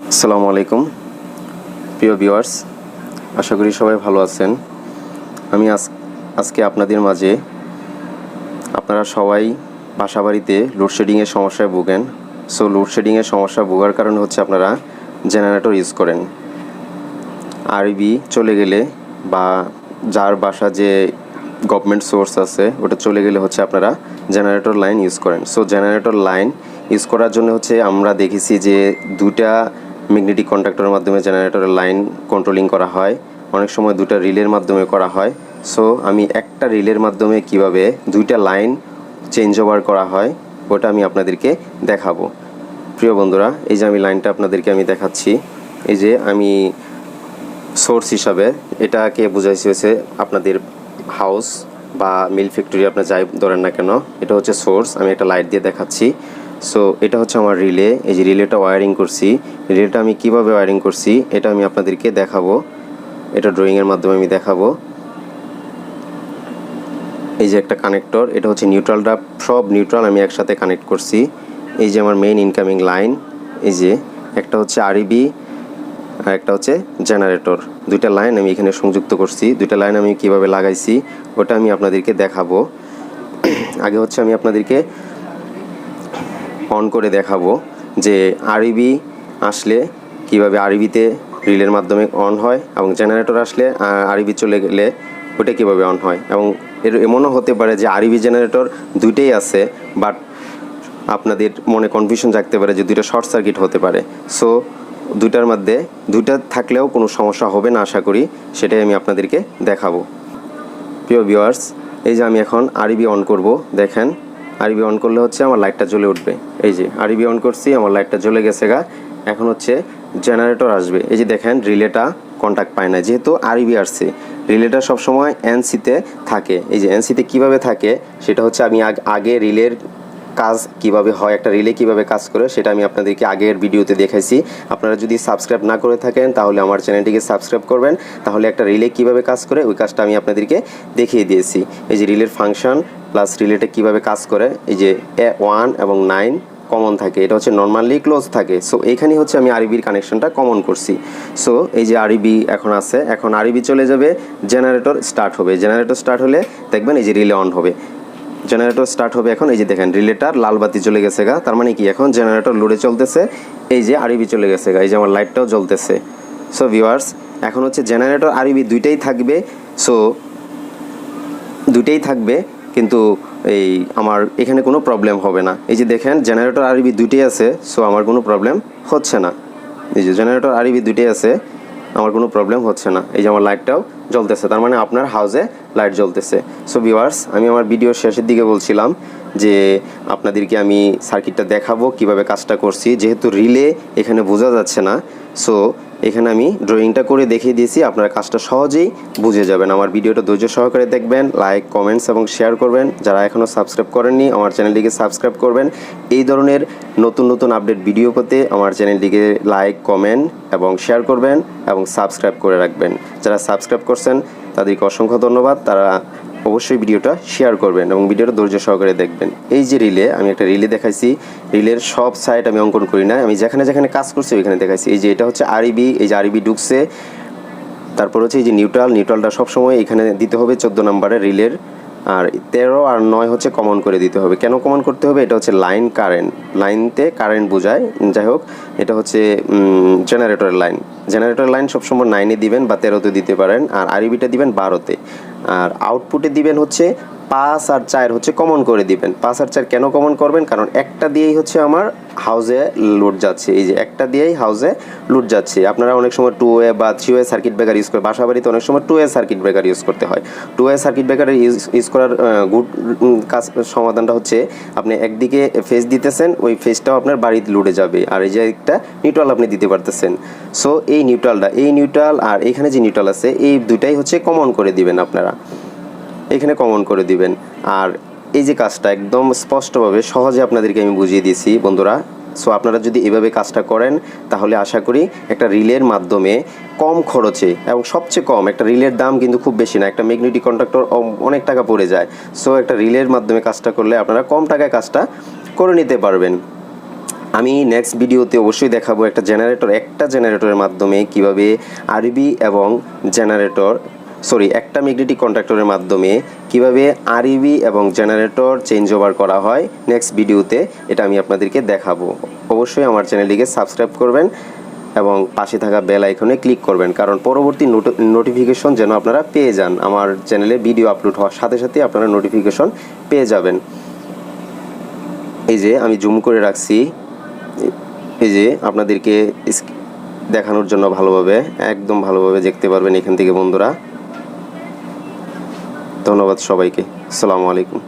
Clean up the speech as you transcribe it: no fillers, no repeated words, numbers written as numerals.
আসসালামু আলাইকুম প্রিয় ভিউয়ার্স, আশা করি সবাই ভালো আছেন। আমি আজকে আপনাদের মাঝে আপনারা সবাই বাসাবাড়িতে লোডশেডিংয়ের সমস্যায় ভোগেন। সো লোডশেডিংয়ের সমস্যা ভোগার কারণে হচ্ছে আপনারা জেনারেটর ইউজ করেন। আরবি চলে গেলে বা যার বাসা যে গভর্নমেন্ট সোর্স আছে ওটা চলে গেলে হচ্ছে আপনারা জেনারেটর লাইন ইউজ করেন। সো জেনারেটর লাইন ইউজ করার জন্য হচ্ছে আমরা দেখেছি যে দুটা ম্যাগনেটিক কন্ডাক্টরের মাধ্যমে জেনারেটরের লাইন কন্ট্রোলিং করা হয়, অনেক সময় দুটা রিলের মাধ্যমে করা হয়। সো আমি একটা রিলের মাধ্যমে কিভাবে দুইটা লাইন চেঞ্জ ওভার করা হয় ওটা আমি আপনাদেরকে দেখাবো। প্রিয় বন্ধুরা, এই যে আমি লাইনটা আপনাদেরকে আমি দেখাচ্ছি। এই যে আমি সোর্স হিসাবে এটাকে বোঝাইছি হয়েছে আপনাদের হাউস বা মিল ফ্যাক্টরি আপনার যাই ধরেন না কেন, এটা হচ্ছে সোর্স। আমি একটা লাইট দিয়ে দেখাচ্ছি। সো এটা হচ্ছে আমার রিলে। এই যে রিলেটা ওয়্যারিং করছি, রিলেটা আমি কিভাবে ওয়্যারিং করছি এটা আমি আপনাদেরকে দেখাবো। এটা ড্রয়িংয়ের মাধ্যমে আমি দেখাবো। এই যে একটা কানেক্টর, এটা হচ্ছে নিউট্রালটা, সব নিউট্রাল আমি একসাথে কানেক্ট করছি। এই যে আমার মেইন ইনকামিং লাইন, এই যে একটা হচ্ছে আরইবি আর একটা হচ্ছে জেনারেটর, দুইটা লাইন আমি এখানে সংযুক্ত করছি। দুইটা লাইন আমি কিভাবে লাগাইছি ওটা আমি আপনাদেরকে দেখাবো। আগে হচ্ছে আমি আপনাদেরকে অন করে দেখাবো যে আরইবি আসলে কিভাবে আরইবিতে রিলের মাধ্যমে অন হয়, এবং জেনারেটর আসলে আরইবি চলে গেলে ওটা কিভাবে অন হয়। এবং এমনও হতে পারে যে আরইবি জেনারেটর দুইটাই আছে, বাট আপনাদের মনে কনফিউশন জাগতে পারে যে দুইটা শর্ট সার্কিট হতে পারে। সো দুইটার মধ্যে দুইটা থাকলেও কোনো সমস্যা হবে না আশা করি, সেটাই আমি আপনাদেরকে দেখাবো। প্রিয় ভিউয়ার্স, এই যে আমি এখন আরইবি অন করব। দেখেন আরইবি অন করলে হচ্ছে আমার লাইটটা জ্বলে উঠবে। এই যে আরইবি অন করছি, আমার লাইটটা জ্বলে গেছে গা। এখন হচ্ছে জেনারেটর আসবে। এই যে দেখেন রিলেটা কন্ট্যাক্ট পায় না, যেহেতু আরইবি আসছে। রিলেটা সবসময় এনসিতে থাকে। এই যে এনসিতে কিভাবে থাকে সেটা হচ্ছে আমি আগে রিলের কাজ কিভাবে হয়, একটা রিলে কিভাবে কাজ করে সেটা আমি আপনাদেরকে আগের ভিডিওতে দেখাইছি। আপনারা যদি সাবস্ক্রাইব না করে থাকেন তাহলে আমার চ্যানেলটিকে সাবস্ক্রাইব করবেন, তাহলে একটা রিলে কিভাবে কাজ করে ওই কাজটা আমি আপনাদেরকে দেখিয়ে দিয়েছি। এই যে রিলের ফাংশন প্লাস রিলেটা কিভাবে কাজ করে। এই যে 1 এবং 9 কমন থাকে, এটা হচ্ছে নর্মালি ক্লোজ থাকে। সো এইখানে হচ্ছে আমি আরইবির কানেকশনটা কমন করছি। সো এই যে আরইবি এখন আছে, এখন আরইবি চলে যাবে, জেনারেটর স্টার্ট হবে। জেনারেটর স্টার্ট হলে দেখবেন এই যে রিলে অন হবে, জেনারেটর স্টার্ট হবে। এখন এই যে দেখেন রিলেটার লাল বাতি চলে গেছে গা, তার মানে কি এখন জেনারেটর লোডে চলতেছে। এই যে আরইবি চলে গেছে গা, এই যে আমার লাইটটাও জ্বলতেছে। সো ভিউয়ার্স, এখন হচ্ছে জেনারেটর আরইবি দুইটাই থাকবে। সো দুইটাই থাকবে, কিন্তু এই আমার এখানে কোনো প্রবলেম হবে না। এই যে দেখেন জেনারেটর আরইবি দুইটাই আছে, সো আমার কোনো প্রবলেম হচ্ছে না। এই যে জেনারেটর আরইবি দুইটাই আছে, আমার কোনো প্রবলেম হচ্ছে না। এই যে আমার লাইটটাও জ্বলতেছে, তার মানে আপনার হাউসে লাইট জ্বলতেছে। সো ভিউয়ার্স, আমি আমার ভিডিওর শেষের দিকে বলছিলাম যে আপনাদেরকে আমি সার্কিটটা দেখাবো কিভাবে কাজটা করছি। যেহেতু রিলে এখানে বোঝা যাচ্ছে না, সো এখানে আমি ড্রয়িংটা করে দেখিয়ে দিয়েছি, আপনারা কাজটা সহজেই বুঝে যাবেন। আমার ভিডিওটা ধৈর্য সহকারে দেখবেন, লাইক, কমেন্টস এবং শেয়ার করবেন। যারা এখনও সাবস্ক্রাইব করেননি আমার চ্যানেলটিকে সাবস্ক্রাইব করবেন। এই ধরনের নতুন নতুন আপডেট ভিডিও পেতে আমার চ্যানেলটিকে লাইক, কমেন্ট এবং শেয়ার করবেন এবং সাবস্ক্রাইব করে রাখবেন। যারা সাবস্ক্রাইব করছেন তাদেরকে অসংখ্য ধন্যবাদ। তারা অবশ্যই ভিডিওটা শেয়ার করবেন এবং ভিডিওটা ধৈর্য সহকারে দেখবেন। এই যে রিলে, আমি একটা রিলে দেখাইছি। রিলের সব সাইড আমি অঙ্কন করি না, আমি যেখানে যেখানে কাজ করছি ওইখানে দেখাইছি। এই যে এটা হচ্ছে আরইবি, এই যে আরইবি ঢুকছে। তারপর হচ্ছে এই যে নিউট্রালটা সবসময় এখানে দিতে হবে 14 নম্বরের রিলের। আর 13 আর 9 হচ্ছে কমন করে দিতে হবে। কেন কমন করতে হবে? এটা হচ্ছে লাইন কারেন্ট, লাইনতে কারেন্ট বোঝায়। যাই হোক, এটা হচ্ছে জেনারেটরের লাইন। জেনারেটরের লাইন সবসময় 9-এ দিবেন বা 13-তে দিতে পারেন, আর আরইবিটা দিবেন 12-তে। আর আউটপুটে দিবেন হচ্ছে 5 আর 4 হচ্ছে কমন করে দিবেন। 5 আর 4 কেন কমন করবেন? কারণ একটা দিয়েই হচ্ছে আমার হাউসে লোড যাচ্ছে। এই যে একটা দিয়েই হাউসে লোড যাচ্ছে। আপনারা অনেক সময় 2-ওয়ে বা 3-ওয়ে সার্কিট ব্রেকার ইউজ করে, বাসা বাড়িতে অনেক সময় 2-ওয়ে সার্কিট ব্রেকার ইউজ করতে হয়। 2-ওয়ে সার্কিট ব্রেকার ইউজ করার গুড কাজ সমাধানটা হচ্ছে আপনি একদিকে ফেজ দিতেছেন, ওই ফেজটাও আপনার বাড়িতে লোডে যাবে, আর এই যে একটা নিউট্রাল আপনি দিতে পারতেছেন। সো এই নিউট্রাল আর এখানে যে নিউট্রাল আছে এই দুটাই হচ্ছে কমন করে দিবেন আপনারা, এখানে কমন করে দিবেন। আর এই যে কাজটা একদম স্পষ্টভাবে সহজে আপনাদেরকে আমি বুঝিয়ে দিয়েছি বন্ধুরা। সো আপনারা যদি এভাবে কাজটা করেন তাহলে আশা করি একটা রিলের মাধ্যমে কম খরচে, এবং সবচেয়ে কম, একটা রিলের দাম কিন্তু খুব বেশি না, একটা ম্যাগনেটিক কন্ডাক্টর অনেক টাকা পড়ে যায়। সো একটা রিলের মাধ্যমে কাজটা করলে আপনারা কম টাকায় কাজটা করে নিতে পারবেন। আমি নেক্সট ভিডিওতে অবশ্যই দেখাবো একটা জেনারেটরের মাধ্যমে কিভাবে আরইবি এবং একটা ম্যাগনেটিক কন্ডাক্টরের মাধ্যমে কিভাবে আরইবি এবং জেনারেটর চেঞ্জ ওভার করা হয়। নেক্সট ভিডিওতে এটা আমি আপনাদেরকে দেখাবো। অবশ্যই আমার চ্যানেলটিকে সাবস্ক্রাইব করবেন এবং পাশে থাকা বেল আইকনে ক্লিক করবেন, কারণ পরবর্তী নোটিফিকেশন যেন আপনারা পেয়ে যান। আমার চ্যানেলে ভিডিও আপলোড হওয়ার সাথে সাথে আপনারা নোটিফিকেশন পেয়ে যাবেন। এই যে আমি জুম করে রাখছি, এই যে আপনাদেরকে দেখানোর জন্য একদম ভালোভাবে দেখতে পারবেন এখান থেকে বন্ধুরা। ধন্যবাদ সবাইকে। আসসালামু আলাইকুম।